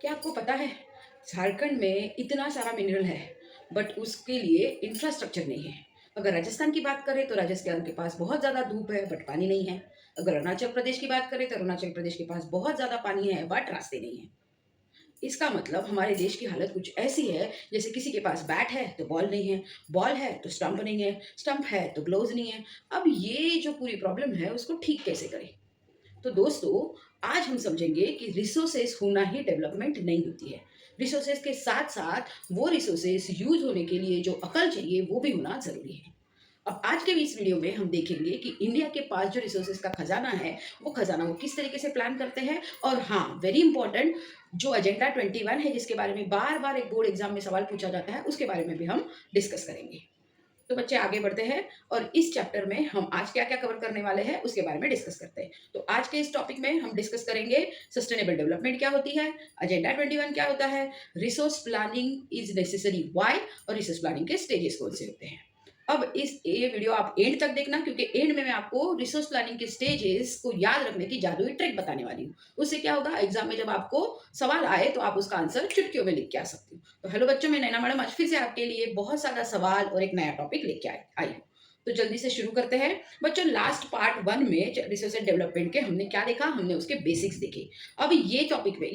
क्या आपको पता है झारखंड में इतना सारा मिनरल है बट उसके लिए इंफ्रास्ट्रक्चर नहीं है। अगर राजस्थान की बात करें तो राजस्थान के पास बहुत ज़्यादा धूप है बट पानी नहीं है। अगर अरुणाचल प्रदेश की बात करें तो अरुणाचल प्रदेश के पास बहुत ज़्यादा पानी है बट रास्ते नहीं है। इसका मतलब हमारे देश की हालत कुछ ऐसी है जैसे किसी के पास बैट है तो बॉल नहीं है, बॉल है तो स्टंप नहीं है, स्टंप है तो ग्लोव्स नहीं है। अब ये जो पूरी प्रॉब्लम है उसको ठीक कैसे करें? तो दोस्तों, आज हम समझेंगे कि रिसोर्सेस होना ही डेवलपमेंट नहीं होती है। रिसोर्सेस के साथ साथ वो रिसोर्सेस यूज होने के लिए जो अकल चाहिए वो भी होना जरूरी है। अब आज के इस वीडियो में हम देखेंगे कि इंडिया के पास जो रिसोर्सेज का खजाना है वो किस तरीके से प्लान करते हैं। और हाँ, वेरी इंपॉर्टेंट, जो एजेंडा 21 है जिसके बारे में बार बार एक बोर्ड एग्जाम में सवाल पूछा जाता है उसके बारे में भी हम डिस्कस करेंगे। तो बच्चे आगे बढ़ते हैं और इस चैप्टर में हम आज क्या क्या कवर करने वाले हैं उसके बारे में डिस्कस करते हैं। तो आज के इस टॉपिक में हम डिस्कस करेंगे सस्टेनेबल डेवलपमेंट क्या होती है, एजेंडा 21 क्या होता है, resource planning is necessary why, और रिसोर्स प्लानिंग के स्टेजेस कौन से होते हैं। अब इस ये वीडियो आप एंड तक देखना क्योंकि एंड में मैं आपको रिसोर्स प्लानिंग के स्टेजेस को याद रखने की जादुई ट्रिक बताने वाली हूँ। उससे क्या होगा, एग्जाम में जब आपको सवाल आए तो आप उसका आंसर चुटकियों में लिख के आ सकते हो। तो हेलो बच्चों, मैं नैना मैडम आज फिर से आपके लिए बहुत सारा सवाल और एक नया टॉपिक लेके आई हूँ। तो जल्दी से शुरू करते हैं बच्चों। लास्ट पार्ट 1 में रिसोर्स डेवलपमेंट के हमने क्या देखा, हमने उसके बेसिक्स देखे। अब ये टॉपिक में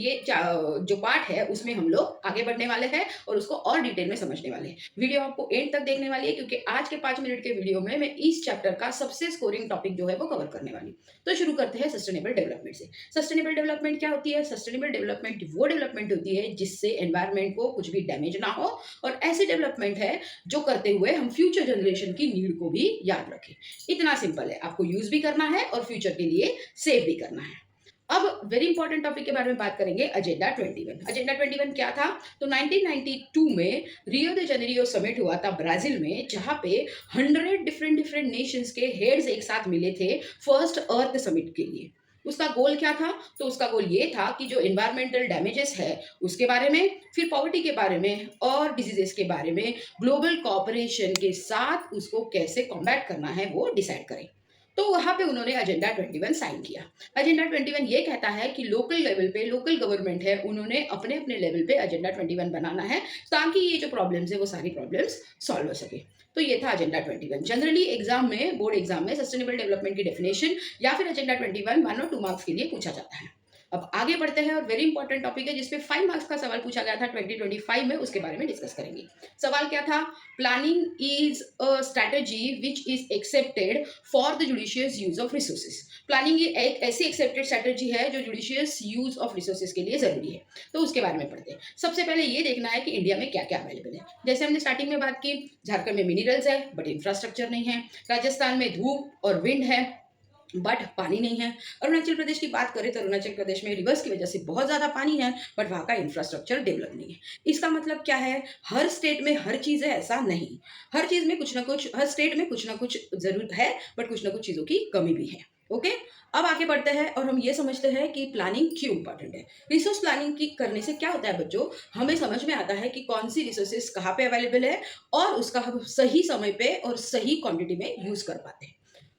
जो पार्ट है उसमें हम लोग आगे बढ़ने वाले हैं और उसको और डिटेल में समझने वाले हैं। वीडियो आपको एंड तक देखने वाली है क्योंकि आज के 5 मिनट के वीडियो में मैं इस चैप्टर का सबसे स्कोरिंग टॉपिक जो है वो कवर करने वाली हूँ। तो शुरू करते हैं सस्टेनेबल डेवलपमेंट से। सस्टेनेबल डेवलपमेंट क्या होती है? सस्टेनेबल डेवलपमेंट वो डेवलपमेंट होती है जिससे एनवायरमेंट को कुछ भी डैमेज ना हो, और ऐसी डेवलपमेंट है जो करते हुए हम फ्यूचर जनरेशन की नीड को भी याद रखें। इतना सिंपल है, आपको यूज भी करना है और फ्यूचर के लिए सेव भी करना है। अब वेरी इंपॉर्टेंट टॉपिक के बारे में बात करेंगे, एजेंडा 21। एजेंडा 21 क्या था? तो 1992 में रियो de जेनेरियो समिट हुआ था ब्राजील में, जहां पे 100 डिफरेंट डिफरेंट नेशंस के हेड्स एक साथ मिले थे फर्स्ट अर्थ समिट के लिए। उसका गोल क्या था? तो उसका गोल ये था कि जो इन्वायरमेंटल डैमेजेस है उसके बारे में, फिर पॉवर्टी के बारे में और डिजीजेस के बारे में ग्लोबल कोऑपरेशन के साथ उसको कैसे कॉम्बैट करना है वो डिसाइड करें। तो वहां पे उन्होंने एजेंडा 21 साइन किया। एजेंडा 21 ये कहता है कि लोकल लेवल पे लोकल गवर्नमेंट है, उन्होंने अपने अपने लेवल पे एजेंडा 21 बनाना है ताकि ये जो प्रॉब्लम्स है वो सारी प्रॉब्लम्स सॉल्व हो सके। तो ये था एजेंडा 21। जनरली एग्जाम में, बोर्ड एग्जाम में सस्टेनेबल डेवलपमेंट की डेफिनेशन या फिर एजेंडा 21 1 और 2 मार्क्स के लिए पूछा जाता है। अब आगे बढ़ते हैं और वेरी इंपॉर्टेंट टॉपिक है जिसपे 5 मार्क्स का सवाल पूछा गया था 2025 में, उसके बारे में डिस्कस करेंगे। सवाल क्या था? Planning is a strategy which is accepted for the judicious use of resources. Planning एक ऐसी एक्सेप्टेड स्ट्रैटेजी है जो जुडिशियस यूज ऑफ रिसोर्सेज के लिए जरूरी है। तो उसके बारे में पढ़ते हैं। सबसे पहले ये देखना है कि इंडिया में क्या क्या अवेलेबल है। जैसे हमने स्टार्टिंग में बात की, झारखंड में मिनरल्स है बट इंफ्रास्ट्रक्चर नहीं है। राजस्थान में धूप और विंड है बट पानी नहीं है। अरुणाचल प्रदेश की बात करें तो अरुणाचल प्रदेश में रिवर्स की वजह से बहुत ज़्यादा पानी है बट वहाँ का इंफ्रास्ट्रक्चर डेवलप नहीं है। इसका मतलब क्या है? हर स्टेट में हर चीज़ है ऐसा नहीं। हर चीज़ में कुछ ना कुछ, हर स्टेट में कुछ ना कुछ जरूर है बट कुछ ना कुछ चीज़ों की कमी भी है। ओके, अब आगे बढ़ते हैं और हम ये समझते हैं कि प्लानिंग क्यों इंपॉर्टेंट है। रिसोर्स प्लानिंग की करने से क्या होता है बच्चों, हमें समझ में आता है कि कौन सी रिसोर्सेज कहाँ पे अवेलेबल है और उसका हम सही समय पे और सही क्वांटिटी में यूज कर पाते हैं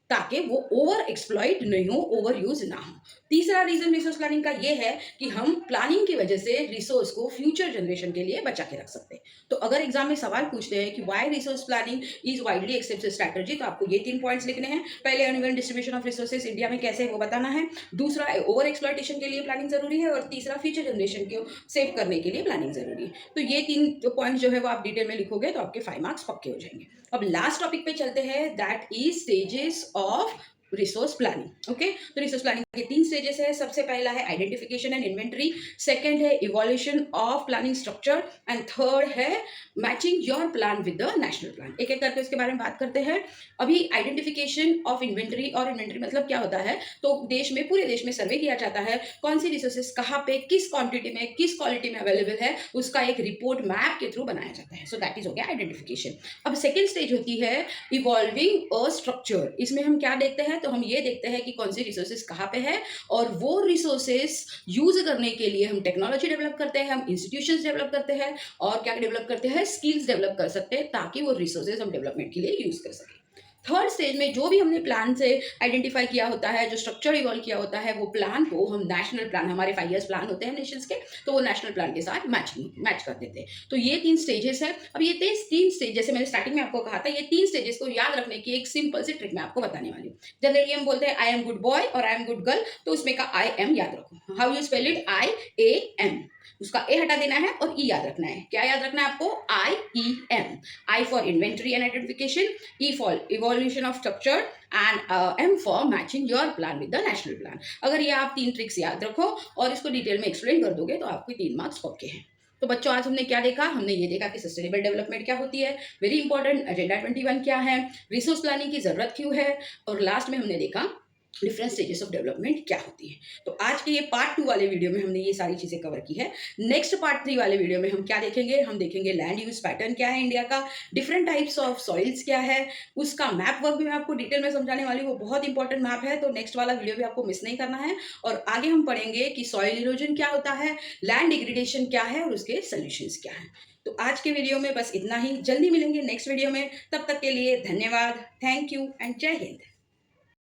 ताकि वो ओवर एक्सप्लॉइट नहीं हो, ओवर यूज ना हो। तीसरा रीजन रिसोर्स प्लानिंग का ये है कि हम प्लानिंग की वजह से रिसोर्स को फ्यूचर जनरेशन के लिए बचा के रख सकते हैं। तो अगर एग्जाम में सवाल पूछते हैं कि why resource planning is widely accepted strategy, तो आपको ये 3 पॉइंट्स लिखने हैं। पहले, uneven distribution of resources India में कैसे है वो बताना है। दूसरा, ओवर एक्सप्लॉइटेशन के लिए प्लानिंग जरूरी है। और तीसरा, फ्यूचर जनरेशन को सेव करने के लिए प्लानिंग जरूरी है। तो ये 3 पॉइंट जो है वो आप डिटेल में लिखोगे तो आपके 5 मार्क्स पक्के हो जाएंगे। अब लास्ट टॉपिक पे चलते हैं, that is stages of resource planning. Okay, तो रिसोर्स प्लानिंग के 3 स्टेजेस है। सबसे पहला है आइडेंटिफिकेशन एंड इन्वेंटरी, सेकंड है evolution of planning structure, and third है matching your plan with the national plan. एक एक करके उसके बारे में बात करते हैं। अभी आइडेंटिफिकेशन ऑफ इन्वेंटरी, और इन्वेंटरी मतलब क्या होता है, तो देश में, पूरे देश में सर्वे किया जाता है कौन सी रिसोर्सेज कहाँ पे किस क्वांटिटी में किस क्वालिटी में अवेलेबल है, उसका एक रिपोर्ट मैप के थ्रू बनाया जाता है। सो दैट इज हो गया आइडेंटिफिकेशन। अब सेकेंड स्टेज होती है इवॉल्विंग अ स्ट्रक्चर। इसमें हम क्या देखते हैं, तो हम ये देखते हैं कि कौन सी रिसोर्सेज कहाँ पे है और वो रिसोर्सेज यूज करने के लिए हम टेक्नोलॉजी डेवलप करते हैं, हम इंस्टीट्यूशंस डेवलप करते हैं और क्या डेवलप करते हैं, स्किल्स डेवलप कर सकते हैं ताकि वो रिसोर्सेज हम डेवलपमेंट के लिए यूज कर सकें। थर्ड स्टेज में जो भी हमने प्लान से आइडेंटिफाई किया होता है, जो स्ट्रक्चर इवॉल्व किया होता है, वो प्लान को हम नेशनल प्लान, हमारे 5 ईयर्स प्लान होते हैं नेशंस के, तो वो नेशनल प्लान के साथ मैच कर देते हैं। तो ये 3 स्टेजेस है। अब ये 3 स्टेज, जैसे मैंने स्टार्टिंग में आपको कहा था, ये 3 स्टेजेस को याद रखने की एक सिंपल सी ट्रिक मैं आपको बताने वाली हूँ। जनरली हम बोलते हैं आई एम गुड बॉय और आई एम गुड गर्ल, तो उसमें का आई एम याद रखो। How you spell it? IAM। उसका ए हटा देना है और ई याद रखना है। क्या याद रखना है आपको? IEM। I for inventory and identification, E for evolution of structure and M for matching your plan with the national plan. अगर ये आप 3 ट्रिक्स याद रखो और इसको डिटेल में एक्सप्लेन कर दोगे तो आपके 3 मार्क्स पक्के हैं। तो बच्चों, आज हमने क्या देखा? हमने ये देखा कि सस्टेनेबल डेवलपमेंट क्या होती है, वेरी इंपॉर्टेंट एजेंडा 21 क्या है, रिसोर्स प्लानिंग की जरूरत क्यों है, और लास्ट में हमने देखा डिफरेंट स्टेजेस ऑफ डेवलपमेंट क्या होती है। तो आज के ये पार्ट 2 वाले वीडियो में हमने ये सारी चीजें कवर की है। नेक्स्ट पार्ट 3 वाले वीडियो में हम क्या देखेंगे? हम देखेंगे लैंड यूज पैटर्न क्या है इंडिया का, डिफरेंट टाइप्स ऑफ सॉइल्स क्या है, उसका मैप वर्क भी मैं आपको डिटेल में समझाने वाली हूँ। वो बहुत इंपॉर्टेंट मैप है, तो नेक्स्ट वाला वीडियो भी आपको मिस नहीं करना है। और आगे हम पढ़ेंगे कि सॉइल इरोजन क्या होता है, लैंड डिग्रेडेशन क्या है और उसके सोल्यूशंस क्या है। तो आज के वीडियो में बस इतना ही। जल्दी मिलेंगे नेक्स्ट वीडियो में। तब तक के लिए धन्यवाद। थैंक यू एंड जय हिंद।